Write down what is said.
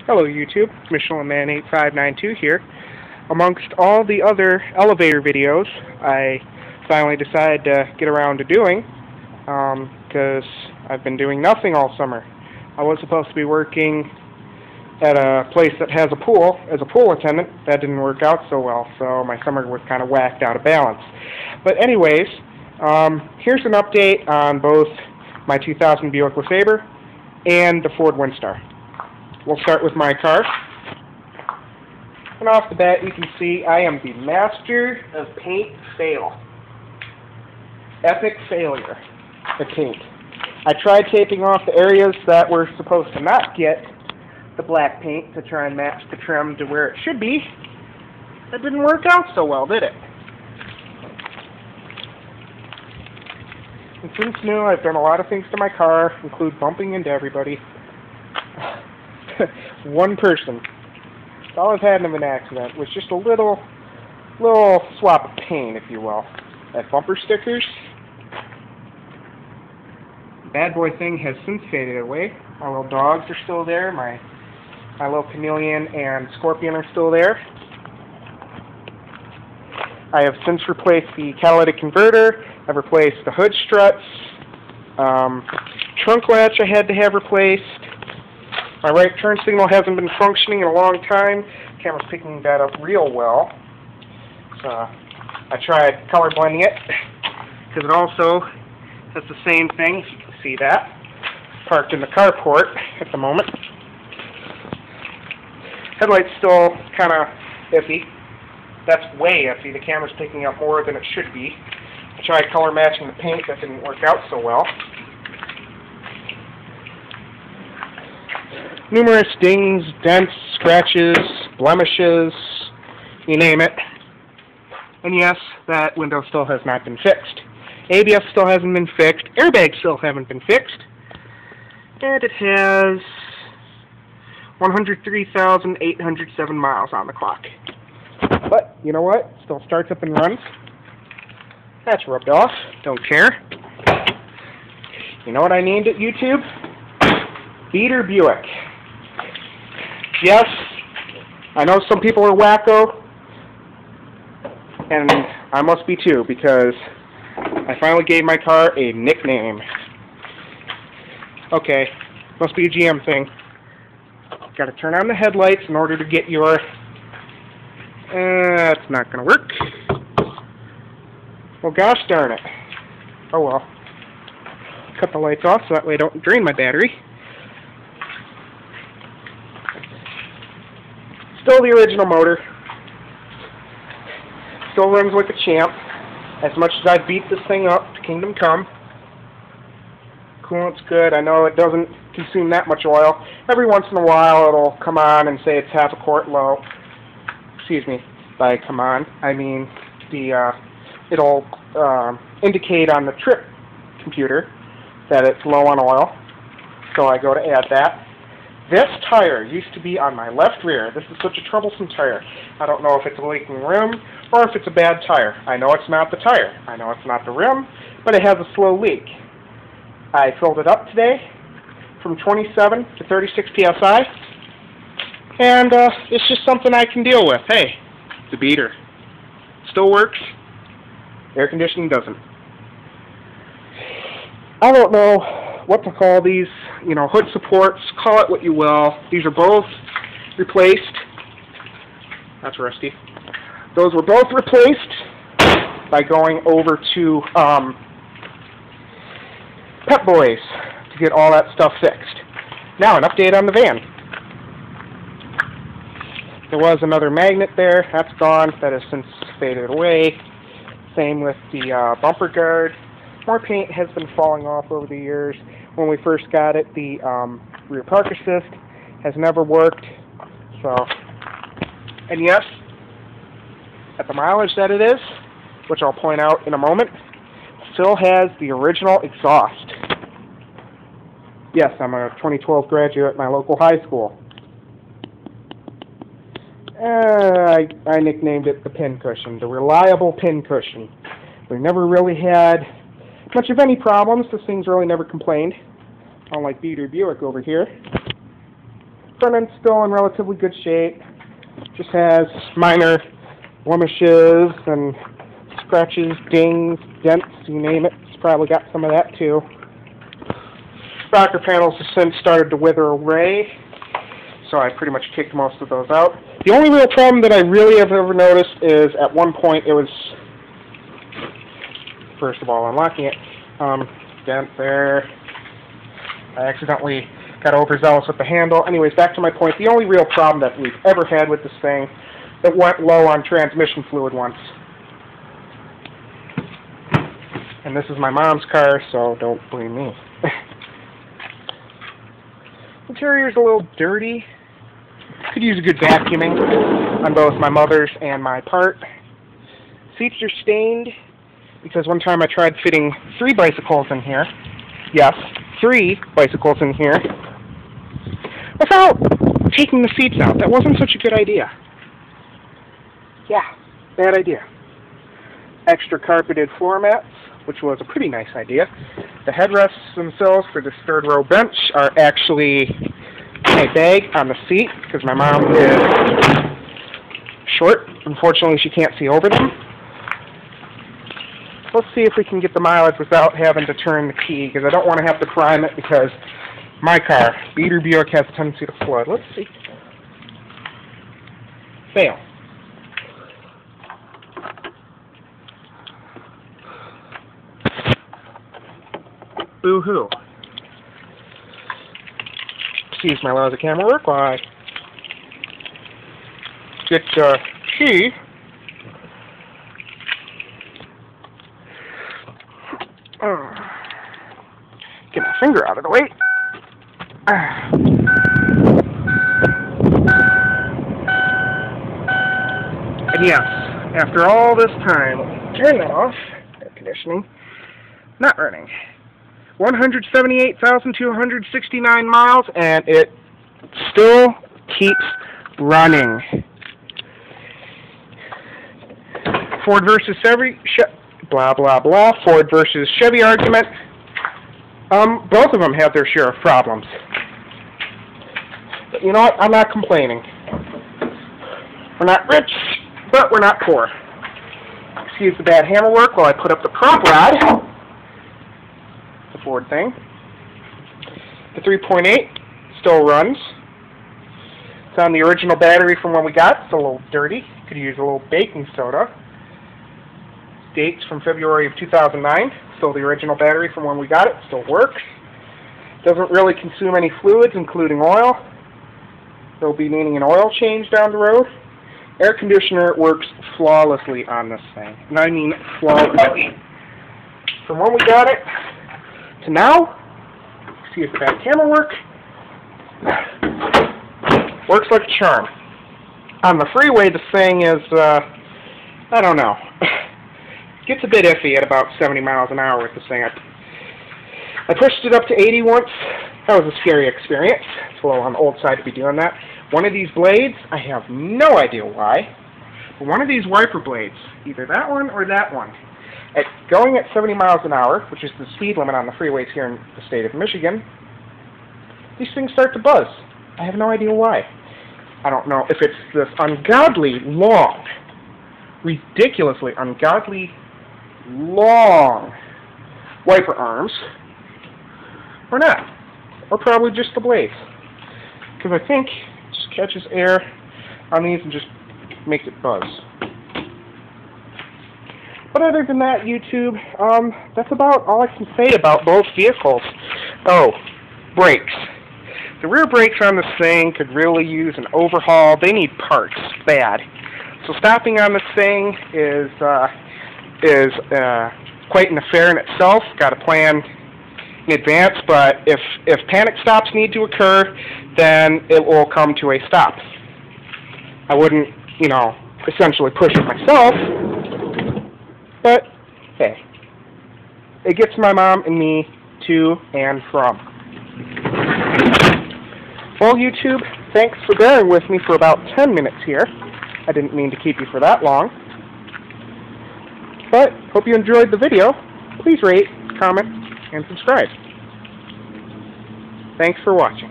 Hello YouTube, MichelinMan8592 here. Amongst all the other elevator videos I finally decided to get around to doing, because I've been doing nothing all summer. I was supposed to be working at a place that has a pool as a pool attendant. That didn't work out so well, so my summer was kind of whacked out of balance. But anyways, here's an update on both my 2000 Buick LeSabre and the Ford Windstar. We'll start with my car. And off the bat, you can see I am the master of paint fail. Epic failure of paint. I tried taping off the areas that were supposed to not get the black paint to try and match the trim to where it should be. That didn't work out so well, did it? And since new, I've done a lot of things to my car, include bumping into everybody. One person. All I've had in an accident was just a little swap of paint, if you will. That bumper stickers. Bad boy thing has since faded away. My little dogs are still there. My little chameleon and scorpion are still there. I have since replaced the catalytic converter. I've replaced the hood struts. Trunk latch I had to have replaced. My right turn signal hasn't been functioning in a long time. The camera's picking that up real well. So I tried color blending it because it also has the same thing. You can see that. Parked in the carport at the moment. Headlight's still kind of iffy. That's way iffy. The camera's picking up more than it should be. I tried color matching the paint. That didn't work out so well. Numerous dings, dents, scratches, blemishes, you name it. And yes, that window still has not been fixed. ABS still hasn't been fixed. Airbags still haven't been fixed. And it has 103,807 miles on the clock. But, you know what? It still starts up and runs. That's rubbed off. Don't care. You know what I named it, YouTube? Beater Buick. Yes, I know some people are wacko, and I must be too, because I finally gave my car a nickname. Okay, must be a GM thing. Got to turn on the headlights in order to get your... That's not going to work. Well, gosh darn it. Oh well. Cut the lights off so that way I don't drain my battery. Still the original motor. Still runs like a champ. As much as I beat this thing up to Kingdom Come. Coolant's good. I know it doesn't consume that much oil. Every once in a while it'll come on and say it's half a quart low. Excuse me. By come on, I mean it'll indicate on the trip computer that it's low on oil. So I go to add that. This tire used to be on my left rear. This is such a troublesome tire. I don't know if it's a leaking rim or if it's a bad tire. I know it's not the tire. I know it's not the rim, but it has a slow leak. I filled it up today from 27 to 36 psi, and it's just something I can deal with. Hey, it's a beater. Still works. Air conditioning doesn't. I don't know what to call these, you know, hood supports, call it what you will. These are both replaced. That's rusty. Those were both replaced by going over to Pep Boys to get all that stuff fixed. Now, an update on the van. There was another magnet there. That's gone. That has since faded away. Same with the bumper guard. More paint has been falling off over the years. When we first got it, the rear park assist has never worked. So, and yes, at the mileage that it is, which I'll point out in a moment, still has the original exhaust. Yes, I'm a 2012 graduate at my local high school. I nicknamed it the pin cushion, the reliable pin cushion. We never really had much of any problems. This thing's really never complained. Unlike Beater Buick over here. front end's still in relatively good shape. Just has minor blemishes and scratches, dings, dents, you name it. It's probably got some of that too. Rocker panels have since started to wither away, so I pretty much kicked most of those out. The only real problem that I really have ever noticed is at one point it was, first of all, unlocking it, dent there. I accidentally got overzealous with the handle. Anyways, back to my point, the only real problem that we've ever had with this thing, it went low on transmission fluid once. And this is my mom's car, so don't blame me. Interior's a little dirty. Could use a good vacuuming on both my mother's and my part. Seats are stained because one time I tried fitting 3 bicycles in here. Yes, 3 bicycles in here without taking the seats out. That wasn't such a good idea. Yeah, bad idea. Extra carpeted floor mats, which was a pretty nice idea. The headrests themselves for this 3rd row bench are actually a bag on the seat because my mom is short. Unfortunately, she can't see over them. Let's see if we can get the mileage without having to turn the key, because I don't want to have to prime it because my car, Beater Buick, has a tendency to flood. Let's see. Fail. Boo-hoo. Excuse my lousy camera work while I get the key. Get my finger out of the way. And yes, after all this time, turn that off. Air conditioning. Not running. 178,269 miles, and it still keeps running. Ford versus Chevy, blah blah blah. Ford versus Chevy argument. Both of them have their share of problems. But you know what? I'm not complaining. We're not rich, but we're not poor. Excuse the bad hammer work while I put up the prop rod. The Ford thing. The 3.8 still runs. It's on the original battery from when we got it. It's a little dirty. Could use a little baking soda. Dates from February of 2009. Still the original battery from when we got it. Still works. Doesn't really consume any fluids, including oil. They'll be needing an oil change down the road. Air conditioner works flawlessly on this thing. And I mean flawlessly. From when we got it to now, see if that camera works. Works like a charm. On the freeway, the thing is, I don't know. Gets a bit iffy at about 70 miles an hour with this thing. I pushed it up to 80 once. That was a scary experience. It's a little on the old side to be doing that. One of these blades, I have no idea why, but one of these wiper blades, either that one or that one, going at 70 miles an hour, which is the speed limit on the freeways here in the state of Michigan, these things start to buzz. I have no idea why. I don't know if it's this ungodly long, ridiculously ungodly long wiper arms, or not. Or probably just the blades. Because I think it just catches air on these and just makes it buzz. But other than that, YouTube, that's about all I can say about both vehicles. Oh, brakes. The rear brakes on this thing could really use an overhaul. They need parts, bad. So stopping on this thing is quite an affair in itself. Got to plan in advance, but if panic stops need to occur, then it will come to a stop. I wouldn't, essentially push it myself, but hey, it gets my mom and me to and from. Well, YouTube, thanks for bearing with me for about 10 minutes here. I didn't mean to keep you for that long. But, hope you enjoyed the video. Please rate, comment, and subscribe. Thanks for watching.